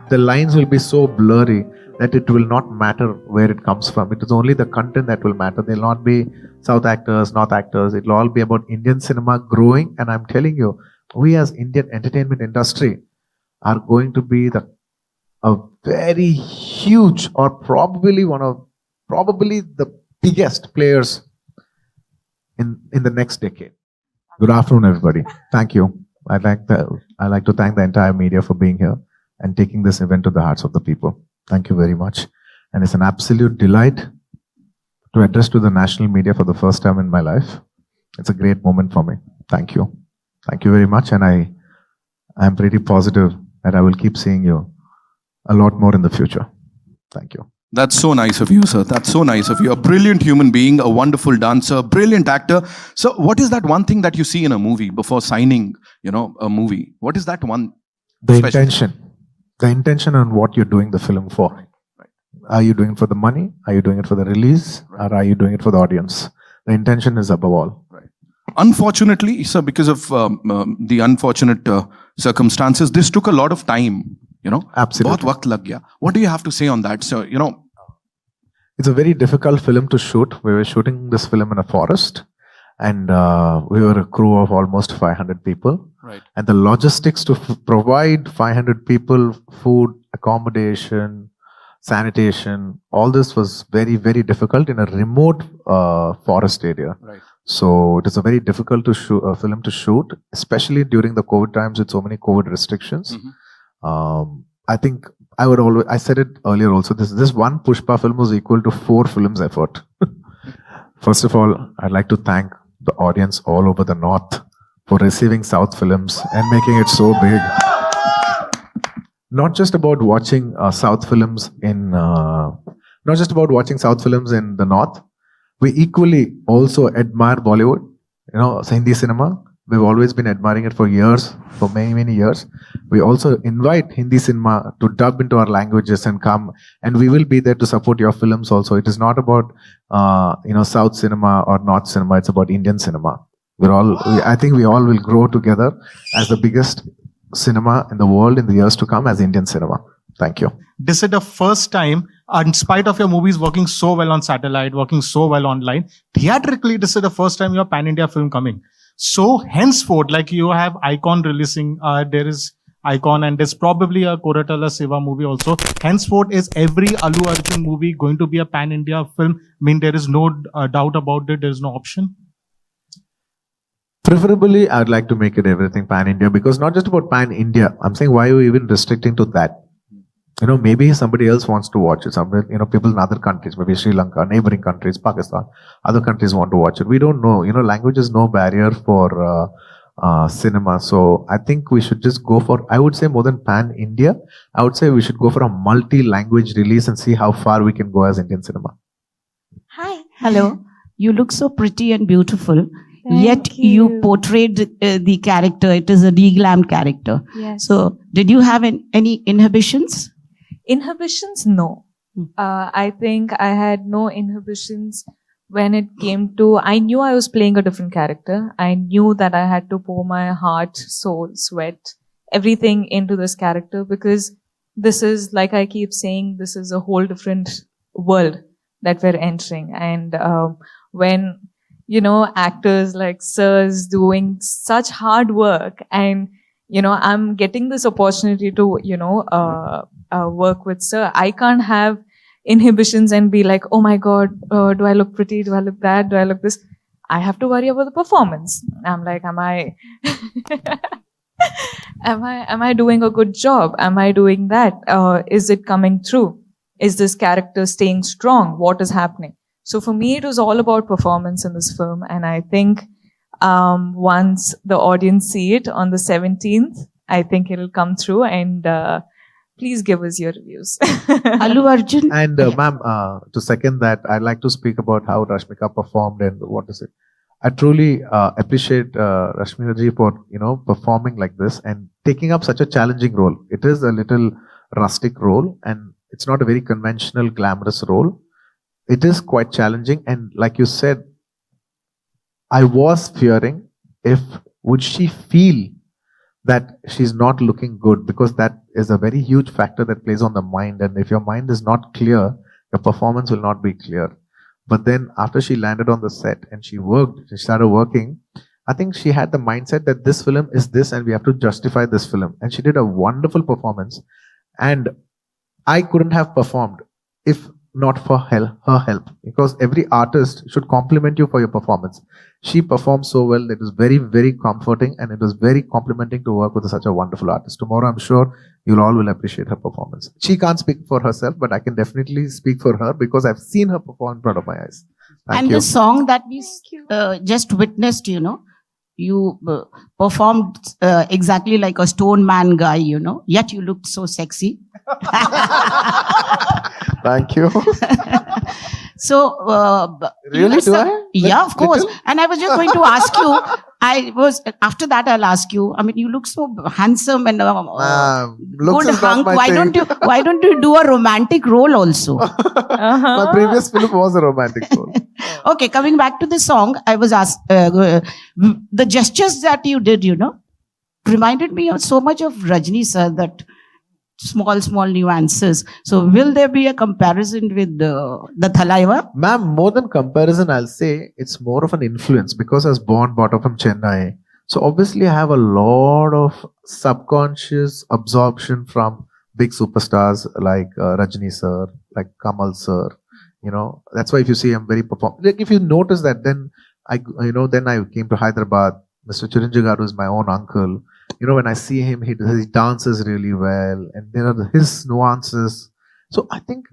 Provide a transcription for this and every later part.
the lines will be so blurry that it will not matter where it comes from. It is only the content that will matter. There will not be South actors, North actors. It will all be about Indian cinema growing. And I'm telling you, we as Indian entertainment industry are going to be a very huge, or probably the biggest players in the next decade. Good afternoon, everybody. Thank you. I'd like to thank the entire media for being here and taking this event to the hearts of the people. Thank you very much. And it's an absolute delight to address to the national media for the first time in my life. It's a great moment for me. Thank you. Thank you very much. And I'm pretty positive that I will keep seeing you a lot more in the future. Thank you. That's so nice of you, sir. That's so nice of you. A brilliant human being, a wonderful dancer, brilliant actor. So what is that one thing that you see in a movie before signing, a movie? What is that one? The intention. The intention on what you're doing the film for. Right. Are you doing it for the money? Are you doing it for the release? Right. Or are you doing it for the audience? The intention is above all. Right. Unfortunately, sir, because of the unfortunate circumstances, this took a lot of time. Absolutely. बहुत वक्त लग गया. What do you have to say on that? So, It's a very difficult film to shoot. We were shooting this film in a forest, and we were a crew of almost 500 people. Right. And the logistics to provide 500 people food, accommodation, sanitation, all this was very, very difficult in a remote forest area. Right. So it is a very difficult film to shoot, especially during the COVID times with so many COVID restrictions. Mm-hmm. I think I said it earlier also, this one Pushpa film was equal to 4 films effort. First of all, I'd like to thank the audience all over the North for receiving South films and making it so big. Not just about watching South films in the North. We equally also admire Bollywood, Hindi cinema. We've always been admiring it for years, for many, many years. We also invite Hindi cinema to dub into our languages and come, and we will be there to support your films also. It is not about, South cinema or North cinema. It's about Indian cinema. I think we all will grow together as the biggest cinema in the world in the years to come as Indian cinema. Thank you. This is the first time, in spite of your movies working so well on satellite, working so well online, theatrically, this is the first time your pan-India film coming. So henceforth, like you have Icon releasing, there is Icon, and there's probably a Rayalaseema movie also. Henceforth, is every Allu Arjun movie going to be a pan-India film? I mean, there is no doubt about it. There is no option. Preferably, I'd like to make it everything pan-India, because not just about pan-India. I'm saying, why are you even restricting to that? Maybe somebody else wants to watch it. People in other countries, maybe Sri Lanka, neighboring countries, Pakistan, other countries want to watch it. We don't know. Language is no barrier for cinema. So I think we should just go for, I would say more than pan-India, I would say we should go for a multi-language release and see how far we can go as Indian cinema. Hi. Hello. You look so pretty and beautiful. Thank Yet you portrayed the character. It is a reglammed character. Yes. So did you have any inhibitions? Inhibitions? No. I think I had no inhibitions when it came to, I knew I was playing a different character. I knew that I had to pour my heart, soul, sweat, everything into this character, because this is, like I keep saying, this is a whole different world that we're entering. And when, actors like sirs doing such hard work, and, I'm getting this opportunity to, work with sir, I can't have inhibitions and be like, oh my God, do I look pretty? Do I look that? Do I look this? I have to worry about the performance. I'm like, am I doing a good job? Am I doing that? Is it coming through? Is this character staying strong? What is happening? So for me, it was all about performance in this film. And I think once the audience see it on the 17th, I think it'll come through, and please give us your reviews. Allu Arjun. And ma'am, to second that, I'd like to speak about how Rashmika performed and what is it. I truly appreciate Rashmika ji for performing like this and taking up such a challenging role. It is a little rustic role, and it's not a very conventional, glamorous role. It is quite challenging, and like you said, I was fearing would she feel that she's not looking good, because that is a very huge factor that plays on the mind. And if your mind is not clear, your performance will not be clear. But then after she landed on the set and she started working, I think she had the mindset that this film is this and we have to justify this film. And she did a wonderful performance. And I couldn't have performed if not for her help, because every artist should compliment you for your performance. She performed so well. It was very, very comforting, and it was very complimenting to work with such a wonderful artist. Tomorrow, I'm sure you all will appreciate her performance. She can't speak for herself, but I can definitely speak for her because I've seen her perform in front of my eyes. Thank And you. the song that we just witnessed, you performed exactly like a stone man guy, yet you looked so sexy. Thank you. So, Really, do I? Yeah, of course. Little? And I was just going to ask you, after that, I'll ask you, I mean, you look so handsome and Looks good is not hunk. my thing. Why don't you do a romantic role also? My previous film was a romantic role. Okay, coming back to the song, I was asked, the gestures that you did, reminded me of so much of Rajni sir, that small nuances. So will there be a comparison with the Thalaiva? Ma'am, more than comparison, I'll say it's more of an influence, because I was brought up from Chennai. So obviously I have a lot of subconscious absorption from big superstars like Rajni sir, like Kamal sir. That's why if you see I'm very like if you notice that, then I came to Hyderabad. Mr. Chiranjeevi Garu is my own uncle. When I see him, he dances really well, and there are his nuances. So I think,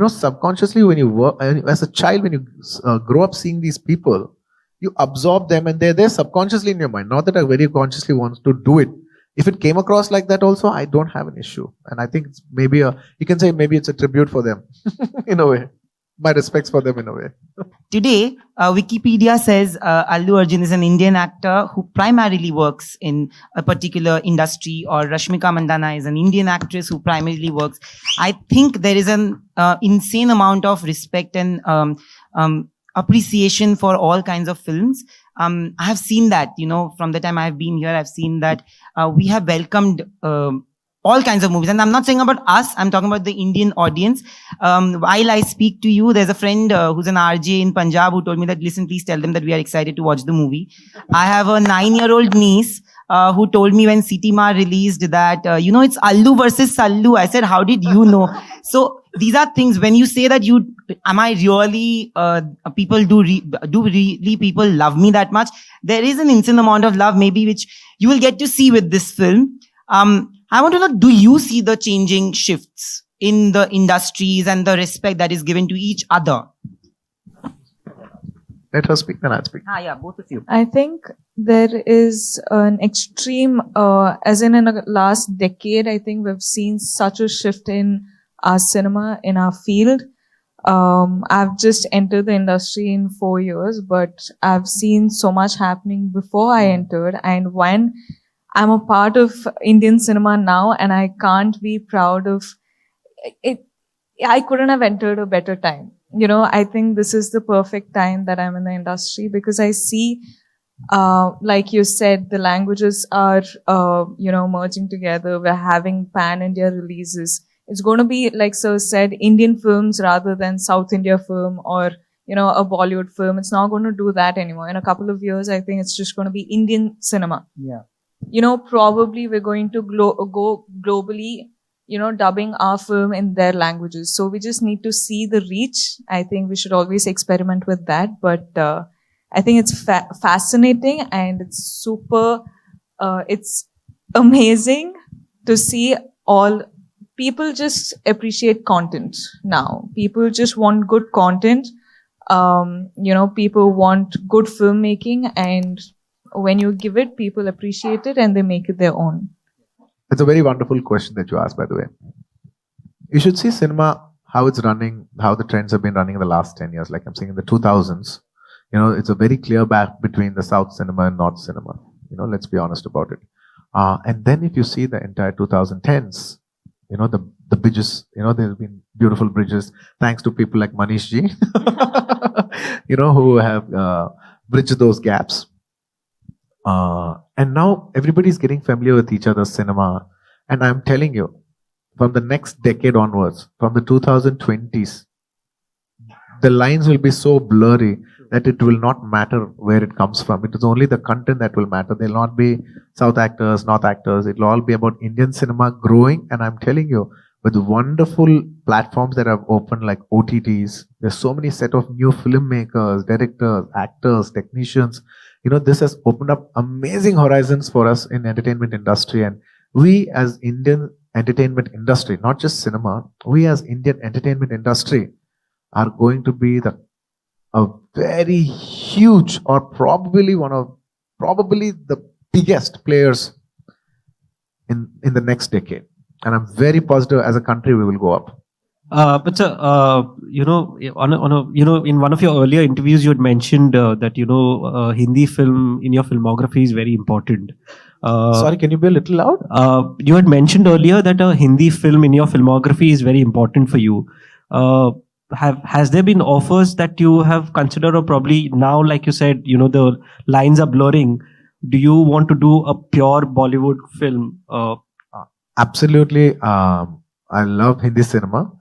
subconsciously when you work, as a child, when you grow up seeing these people, you absorb them and they're there subconsciously in your mind. Not that I very consciously want to do it. If it came across like that also, I don't have an issue. And I think it's maybe you can say maybe it's a tribute for them in a way. My respects for them in a way. Today, Wikipedia says Allu Arjun is an Indian actor who primarily works in a particular industry, or Rashmika Mandanna is an Indian actress who primarily works. I think there is an insane amount of respect and appreciation for all kinds of films. I have seen that, from the time I have been here, I've seen that we have welcomed all kinds of movies. And I'm not saying about us, I'm talking about the Indian audience. While I speak to you, there's a friend who's an RJ in Punjab who told me that, listen, please tell them that we are excited to watch the movie. I have a 9-year-old niece who told me when Sitima released that, it's Allu versus Sallu. I said, how did you know? So these are things, when you say that am I really, people do really people love me that much? There is an insane amount of love maybe which you will get to see with this film. I want to know, do you see the changing shifts in the industries and the respect that is given to each other? Let her speak, then I'll speak. Yeah, both of you. I think there is an extreme, as in the last decade, I think we've seen such a shift in our cinema, in our field. I've just entered the industry in 4 years, but I've seen so much happening before I entered. And when I'm a part of Indian cinema now, and I can't be proud of it. I couldn't have entered a better time. I think this is the perfect time that I'm in the industry, because I see, like you said, the languages are, merging together. We're having pan-India releases. It's going to be, like Sir said, Indian films rather than South India film or, a Bollywood film. It's not going to do that anymore. In a couple of years, I think it's just going to be Indian cinema. Yeah. Probably we're going to go globally, dubbing our film in their languages. So we just need to see the reach. I think we should always experiment with that. But I think it's fascinating, and it's super, it's amazing to see all people just appreciate content now. People just want good content. People want good filmmaking, and when you give it, people appreciate it and they make it their own. It's a very wonderful question that you asked, by the way. You should see cinema, how it's running, how the trends have been running in the last 10 years. Like I'm saying, in the 2000s, it's a very clear gap between the South cinema and North cinema. Let's be honest about it. And then if you see the entire 2010s, the bridges, there have been beautiful bridges, thanks to people like Manish ji, who have bridged those gaps. And now everybody's getting familiar with each other's cinema. And I'm telling you, from the next decade onwards, from the 2020s, the lines will be so blurry that it will not matter where it comes from. It is only the content that will matter. There will not be South actors, North actors. It will all be about Indian cinema growing. And I'm telling you, with wonderful platforms that have opened like OTTs, there's so many set of new filmmakers, directors, actors, technicians. This has opened up amazing horizons for us in entertainment industry. And we as Indian entertainment industry, not just cinema, we as Indian entertainment industry are going to be a very huge, or probably the biggest players in the next decade. And I'm very positive as a country we will go up. But sir, in one of your earlier interviews, you had mentioned that Hindi film in your filmography is very important. Sorry, can you be a little loud? You had mentioned earlier that a Hindi film in your filmography is very important for you. Has there been offers that you have considered, or probably now, like you said, the lines are blurring? Do you want to do a pure Bollywood film? Absolutely. I love Hindi cinema.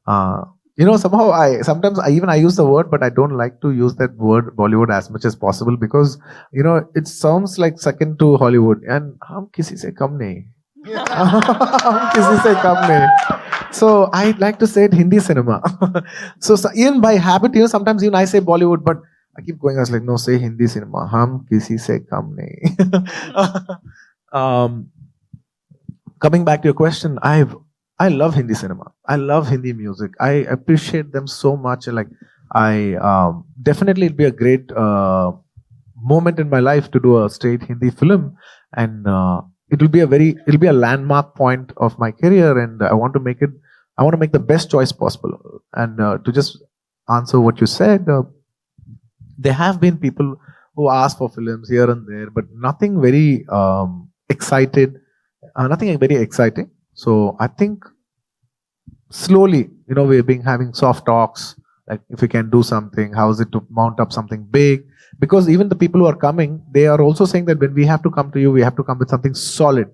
Somehow I use the word, but I don't like to use that word Bollywood as much as possible, because it sounds like second to Hollywood, and hum kisi se kam nahi. Hum kisi se kam nahi. So I like to say it Hindi cinema. so even by habit, sometimes even I say Bollywood, but I keep going. I was like, no, say Hindi cinema. Hum kisi se kam nahi. Coming back to your question, I love Hindi cinema. I love Hindi music. I appreciate them so much. Like, definitely it'll be a great moment in my life to do a straight Hindi film, and it'll be a landmark point of my career, and I want to make the best choice possible. And to just answer what you said, there have been people who ask for films here and there, but nothing very exciting. So I think slowly, we've been having soft talks, like if we can do something, how is it to mount up something big? Because even the people who are coming, they are also saying that when we have to come to you, we have to come with something solid.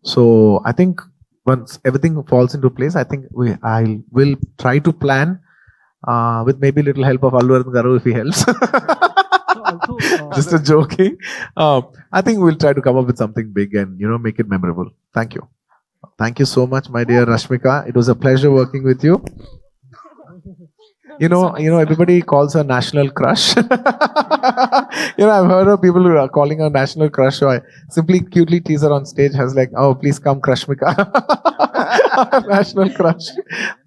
So I think once everything falls into place, I think I will try to plan with maybe a little help of Allu Arjun Garu if he helps. Just a joking. I think we'll try to come up with something big and make it memorable. Thank you. Thank you so much, my dear Rashmika. It was a pleasure working with you. Everybody calls her national crush. I've heard of people who are calling her national crush. So I simply cutely tease her on stage. I was like, oh, please come, Crushmika. National crush.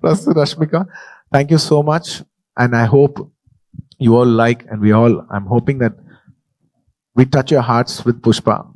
Plus Rashmika. Thank you so much. And I hope you all like, and I'm hoping that we touch your hearts with Pushpa.